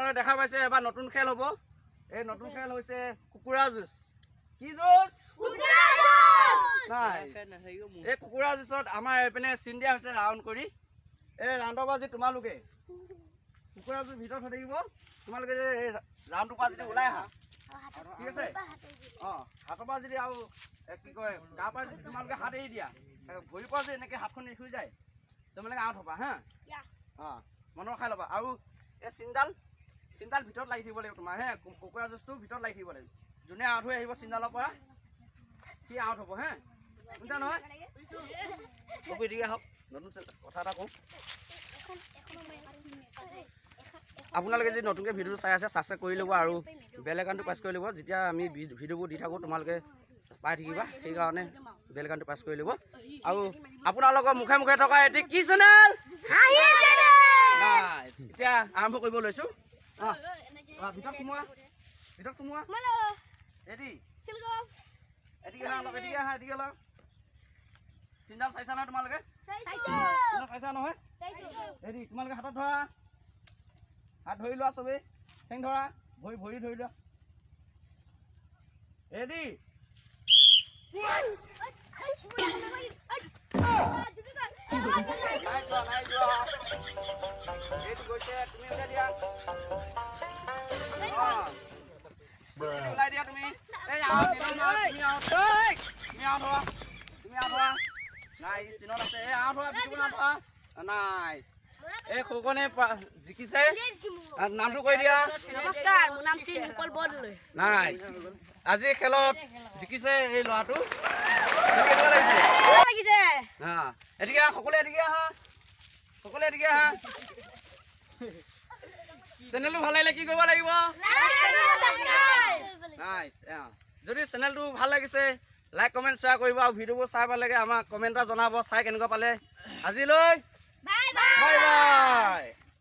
আপোনালোকে দেখা পাইছে এবাৰ নতুন খেল হ'ব। এই নতুন খেল হৈছে কুকুৰা যুঁজ। কি যুঁজ? কুকুৰা যুঁজ। এই কুকুৰা যুঁজত আমাৰ এইপিনে চিন দিয়া হৈছে ৰাউণ্ড কৰি। এই ৰাউণ্ডৰ পৰা যদি তোমালোকে কুকুৰা যুঁজ ভিতৰত হৈ থাকিব, তোমালোকে এই ৰাউণ্ডটোৰ পৰা যদি ওলাই আহা, ঠিক আছে? হাতৰ পৰা যদি আৰু কি কয় তাৰ পৰা যদি তোমালোকে হাত এৰি দিয়া, ভৰিৰ পৰা যদি এনেকৈ হাতখন এৰি থৈ যায়, তোমালোকে আউট হ'বা হা। মনত ৰখাই ল'বা। আৰু এই চিনডাল ভিতৰত লাগি থাকিব লাগিব তোমাৰ হে। কুকুৰা যুঁজটো ভিতৰত লাগি থাকিব লাগিব। যোনে আউট হৈ আহিব চিনডালৰ পৰা সি আউট হ'ব হে। বুজিছা নহয়? চকু দিকে হওক। নতুন কথা এটা কওঁ, আপোনালোকে যদি নতুনকৈ ভিডিঅ'টো চাই আছে ছাবস্ক্ৰাইব কৰি ল'ব আৰু বেল আইকনটো প্ৰেছ কৰি ল'ব। যেতিয়া আমি ভিডিঅ'বোৰ দি থাকোঁ তোমালোকে পাই থাকিবা, সেইকাৰণে বেল আইকনটো প্ৰেছ কৰি ল'ব। আৰু আপোনালোকৰ মুখে মুখে থকা এটি কি চেনেল? এতিয়া আৰম্ভ কৰিব লৈছোঁ। ভিতৰত সোমোৱা এদিকে অলপ চিন্তাল চাইছা নহয় তোমালোকে? চাইছা নহয়? হেৰি তোমালোকে হাতত ধৰা, হাত ধৰি লোৱা চবেই, ঠেং ধৰা, ভৰি ধৰি লোৱা। ৰেডি? এইটো গৈছে, তুমি উলাই দিয়া। ওলাই দিয়া তুমি। এই তুমি আউট হোৱা। নাইচ, চিনত আছে। এই আউট হোৱা, বিটুপন আউট হোৱা। নাইচ। এই খোকনে জিকিছে। নামটো কৈ দিয়া। নমস্কাৰ, মোৰ নাম শ্ৰী নিপল বৰদলৈ। নাইচ। আজি খেলত জিকিছে এই ল'ৰাটো। এদিকে সকলোৱে এদিকে আহা। চেনেলটো ভাল লাগিলে কি কৰিব লাগিব? নাইচ। যদি চেনেলটো ভাল লাগিছে লাইক কমেণ্ট শ্বেয়াৰ কৰিব আৰু ভিডিঅ'বোৰ চাই ভাল লাগে আমাক কমেণ্ট এটা জনাব চাই কেনেকুৱা পালে। আজিলৈ বাই বাই।